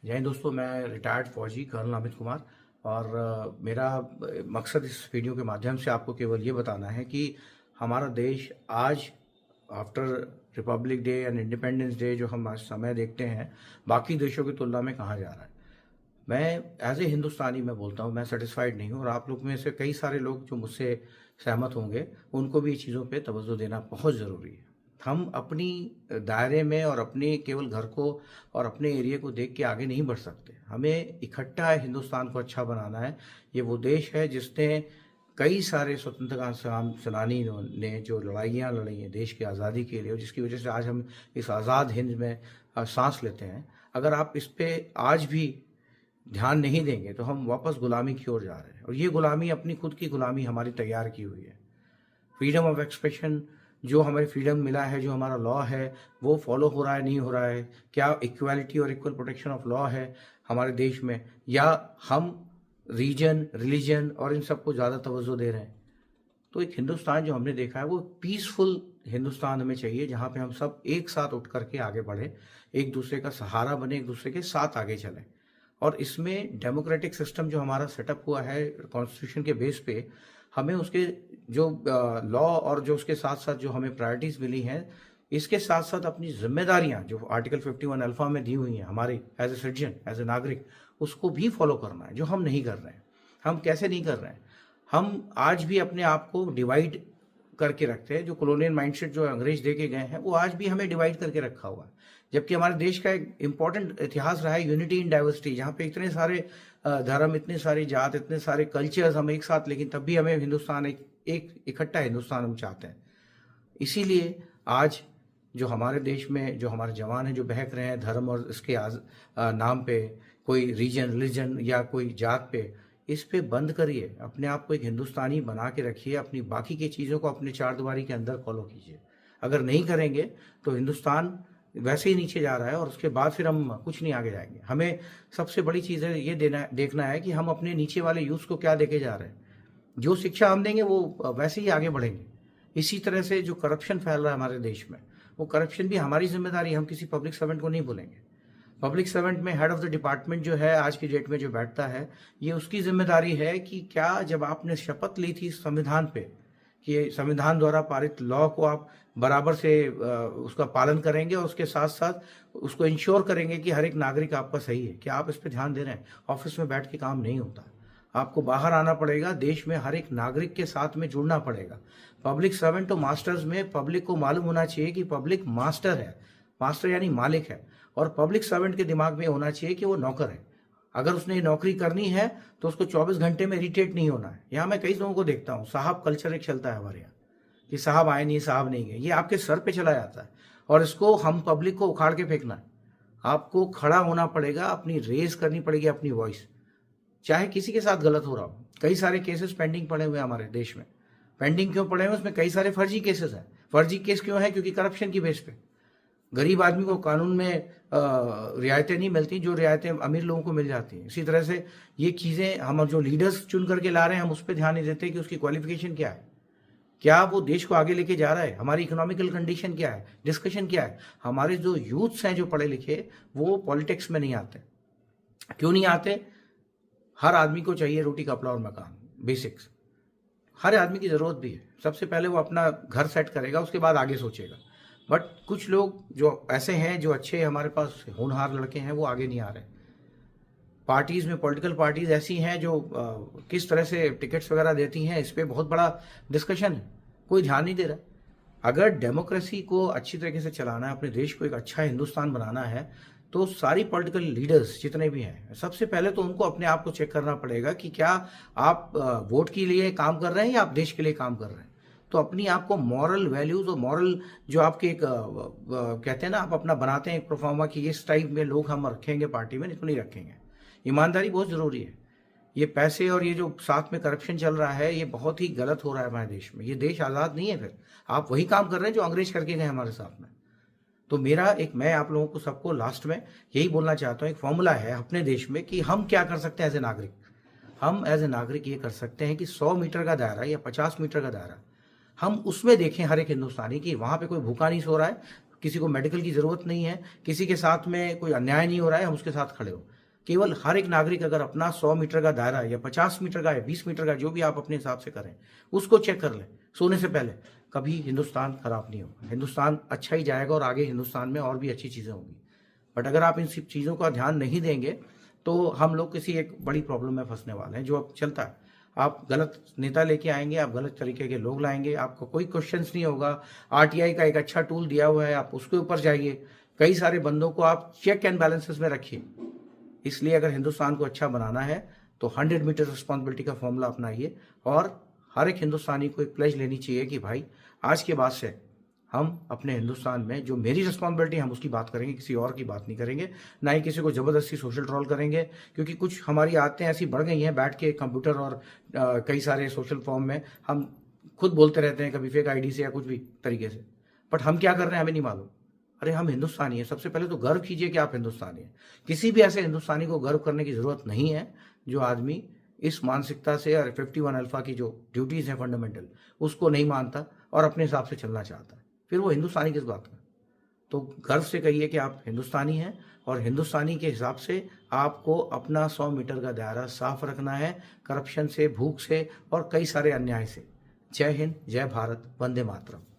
जय हिंद दोस्तों। मैं रिटायर्ड फौजी कर्नल अमित कुमार और मेरा मकसद इस वीडियो के माध्यम से आपको केवल ये बताना है कि हमारा देश आज after Republic day and independence day जो हम आज समय देखते हैं बाकी देशों की तुलना में कहाँ जा रहा है। मैं एज ए हिंदुस्तानी मैं बोलता हूँ मैं सेटिस्फाइड नहीं हूँ और आप लोग में से कई सारे लोग जो मुझसे सहमत होंगे उनको भी ये चीज़ों पे तवज्जो देना बहुत ज़रूरी है। हम अपनी दायरे में और अपने केवल घर को और अपने एरिया को देख के आगे नहीं बढ़ सकते। हमें इकट्ठा हिंदुस्तान को अच्छा बनाना है। ये वो देश है जिसने कई सारे स्वतंत्रता सेनानी ने जो लड़ाइयाँ लड़ी हैं देश की आज़ादी के लिए, जिसकी वजह से आज हम इस आज़ाद हिंद में सांस लेते हैं। अगर आप इस पे आज भी ध्यान नहीं देंगे तो हम वापस गुलामी की ओर जा रहे हैं और ये गुलामी अपनी खुद की गुलामी हमारी तैयार की हुई है। फ्रीडम ऑफ एक्सप्रेशन जो हमें फ्रीडम मिला है, जो हमारा लॉ है वो फॉलो हो रहा है नहीं हो रहा है? क्या इक्वालिटी और इक्वल प्रोटेक्शन ऑफ लॉ है हमारे देश में, या हम रीजन रिलीजन और इन सबको ज़्यादा तवज्जो दे रहे हैं? तो एक हिंदुस्तान जो हमने देखा है वो पीसफुल हिंदुस्तान हमें चाहिए, जहाँ पे हम सब एक साथ उठ करके आगे बढ़े, एक दूसरे का सहारा बने, एक दूसरे के साथ आगे चलें। और इसमें डेमोक्रेटिक सिस्टम जो हमारा सेटअप हुआ है कॉन्स्टिट्यूशन के बेस पे, हमें उसके जो लॉ और जो उसके साथ साथ जो हमें प्रायोरिटीज मिली हैं, इसके साथ साथ अपनी जिम्मेदारियां जो आर्टिकल 51 अल्फा में दी हुई हैं हमारे as a citizen as a नागरिक, उसको भी फॉलो करना है, जो हम नहीं कर रहे हैं। हम कैसे नहीं कर रहे हैं? हम आज भी अपने आप को डिवाइड करके रखते हैं। जो कॉलोनियल माइंडसेट जो अंग्रेज दे के गए हैं वो आज भी हमें डिवाइड करके रखा हुआ है, जबकि हमारे देश का एक इंपॉर्टेंट इतिहास रहा है यूनिटी इन डाइवर्सिटी, जहाँ पे इतने सारे धर्म, इतने सारी जात, इतने सारे कल्चर्स हम एक साथ, लेकिन तब भी हमें हिंदुस्तान एक इकट्ठा हिंदुस्तान हम चाहते हैं। इसीलिए आज जो हमारे देश में जो हमारे जवान हैं जो बहक रहे हैं धर्म और इसके नाम पे, कोई रीजन रिलीजन या कोई जात पे, इस पे बंद करिए। अपने आप को एक हिंदुस्तानी बना के रखिए। अपनी बाकी की चीज़ों को अपने चार दीवारी के अंदर फॉलो कीजिए। अगर नहीं करेंगे तो हिंदुस्तान वैसे ही नीचे जा रहा है और उसके बाद फिर हम कुछ नहीं आगे जाएंगे। हमें सबसे बड़ी चीज़ है ये देखना है कि हम अपने नीचे वाले यूथ को क्या देके जा रहे हैं। जो शिक्षा हम देंगे वो वैसे ही आगे बढ़ेंगे। इसी तरह से जो करप्शन फैल रहा है हमारे देश में, वो करप्शन भी हमारी जिम्मेदारी है। हम किसी पब्लिक सर्वेंट को नहीं बोलेंगे। पब्लिक सर्वेंट में हेड ऑफ द डिपार्टमेंट जो है आज की डेट में जो बैठता है, ये उसकी जिम्मेदारी है कि क्या जब आपने शपथ ली थी संविधान पे कि संविधान द्वारा पारित लॉ को आप बराबर से उसका पालन करेंगे और उसके साथ साथ उसको इंश्योर करेंगे कि हर एक नागरिक आपका सही है, क्या आप इस पर ध्यान दे रहे हैं? ऑफिस में बैठ के काम नहीं होता। आपको बाहर आना पड़ेगा, देश में हर एक नागरिक के साथ में जुड़ना पड़ेगा। पब्लिक सर्वेंट तो मास्टर्स में पब्लिक को मालूम होना चाहिए कि पब्लिक मास्टर है, मास्टर यानी मालिक है, और पब्लिक सर्वेंट के दिमाग में होना चाहिए कि वो नौकर है। अगर उसने ये नौकरी करनी है तो उसको 24 घंटे में इरिटेट नहीं होना है। यहाँ मैं कई लोगों को देखता हूँ, साहब कल्चर एक चलता है हमारे यहाँ कि साहब आए नहीं, साहब नहीं गए, ये आपके सर पे चला जाता है और इसको हम पब्लिक को उखाड़ के फेंकना है। आपको खड़ा होना पड़ेगा, अपनी रेज करनी पड़ेगी अपनी वॉइस, चाहे किसी के साथ गलत हो रहा हो। कई सारे केसेस पेंडिंग पड़े हुए हैं हमारे देश में। पेंडिंग क्यों पड़े हुए? उसमें कई सारे फर्जी केसेस हैं। फर्जी केस क्यों है? क्योंकि करप्शन की बेस पे गरीब आदमी को कानून में रियायतें नहीं मिलती जो रियायतें अमीर लोगों को मिल जाती हैं। इसी तरह से ये चीज़ें हम जो लीडर्स चुन करके ला रहे हैं हम उस पर ध्यान नहीं देते कि उसकी क्वालिफिकेशन क्या है, क्या वो देश को आगे लेके जा रहा है, हमारी इकोनॉमिकल कंडीशन क्या है, डिस्कशन क्या है। हमारे जो यूथ्स हैं जो पढ़े लिखे वो पॉलिटिक्स में नहीं आते। क्यों नहीं आते? हर आदमी को चाहिए रोटी कपड़ा और मकान, बेसिक्स हर आदमी की ज़रूरत भी है। सबसे पहले वो अपना घर सेट करेगा, उसके बाद आगे सोचेगा। बट कुछ लोग जो ऐसे हैं जो अच्छे हमारे पास होनहार लड़के हैं वो आगे नहीं आ रहे। पार्टीज में पॉलिटिकल पार्टीज ऐसी हैं जो किस तरह से टिकट्स वगैरह देती हैं, इस पर बहुत बड़ा डिस्कशन है, कोई ध्यान नहीं दे रहा। अगर डेमोक्रेसी को अच्छी तरीके से चलाना है, अपने देश को एक अच्छा हिंदुस्तान बनाना है, तो सारी पॉलिटिकल लीडर्स जितने भी हैं, सबसे पहले तो उनको अपने आप को चेक करना पड़ेगा कि क्या आप वोट के लिए काम कर रहे हैं या आप देश के लिए काम कर रहे हैं। तो अपनी आपको मॉरल वैल्यूज और मॉरल जो आपके एक कहते हैं ना, आप अपना बनाते हैं एक प्रोफार्मा कि इस टाइप में लोग हम रखेंगे पार्टी में, नहीं तो नहीं रखेंगे। ईमानदारी बहुत ज़रूरी है। ये पैसे और ये जो साथ में करप्शन चल रहा है ये बहुत ही गलत हो रहा है हमारे देश में। ये देश आज़ाद नहीं है, फिर आप वही काम कर रहे हैं जो अंग्रेज करके गए हमारे साथ में। तो मैं आप लोगों को सबको लास्ट में यही बोलना चाहता हूँ, एक फॉर्मूला है अपने देश में कि हम क्या कर सकते हैं एज ए नागरिक। हम एज ए नागरिक ये कर सकते हैं कि 100 मीटर का दायरा या 50 मीटर का दायरा हम उसमें देखें हर एक हिंदुस्तानी कि वहाँ पे कोई भूखा नहीं सो रहा है, किसी को मेडिकल की ज़रूरत नहीं है, किसी के साथ में कोई अन्याय नहीं हो रहा है, हम उसके साथ खड़े हो। केवल हर एक नागरिक अगर अपना 100 मीटर का दायरा या 50 मीटर का या 20 मीटर का, जो भी आप अपने हिसाब से करें, उसको चेक कर लें सोने से पहले, कभी हिंदुस्तान खराब नहीं होगा। हिंदुस्तान अच्छा ही जाएगा और आगे हिंदुस्तान में और भी अच्छी चीज़ें होंगी। बट अगर आप इन सब चीज़ों का ध्यान नहीं देंगे तो हम लोग किसी एक बड़ी प्रॉब्लम में फंसने वाले हैं, जो अब चलता है। आप गलत नेता लेके आएंगे, आप गलत तरीके के लोग लाएंगे, आपको कोई क्वेश्चंस नहीं होगा। आरटीआई का एक अच्छा टूल दिया हुआ है, आप उसके ऊपर जाइए। कई सारे बंदों को आप चेक एंड बैलेंसेस में रखिए। इसलिए अगर हिंदुस्तान को अच्छा बनाना है तो 100 मीटर रिस्पॉन्सिबिलिटी का फॉर्मूला अपनाइए और हर एक हिंदुस्तानी को एक प्लेज लेनी चाहिए कि भाई आज के बाद से हम अपने हिंदुस्तान में जो मेरी रिस्पॉन्सिबिलिटी, हम उसकी बात करेंगे, किसी और की बात नहीं करेंगे। ना ही किसी को ज़बरदस्ती सोशल ट्रोल करेंगे, क्योंकि कुछ हमारी आदतें ऐसी बढ़ गई हैं, बैठ के कंप्यूटर और कई सारे सोशल फॉर्म में हम खुद बोलते रहते हैं, कभी फेक आईडी से या कुछ भी तरीके से। बट हम क्या कर रहे हैं हमें नहीं मालूम। अरे हम हिंदुस्तानी हैं, सबसे पहले तो गर्व कीजिए कि आप हिंदुस्तानी हैं। किसी भी ऐसे हिंदुस्तानी को गर्व करने की ज़रूरत नहीं है जो आदमी इस मानसिकता से और 51 अल्फा की जो ड्यूटीज़ हैं फंडामेंटल, उसको नहीं मानता और अपने हिसाब से चलना चाहता है। फिर वो हिंदुस्तानी किस बात का। तो गर्व से कहिए कि आप हिंदुस्तानी हैं और हिंदुस्तानी के हिसाब से आपको अपना 100 मीटर का दायरा साफ रखना है, करप्शन से, भूख से और कई सारे अन्याय से। जय हिंद, जय भारत, वंदे मातरम।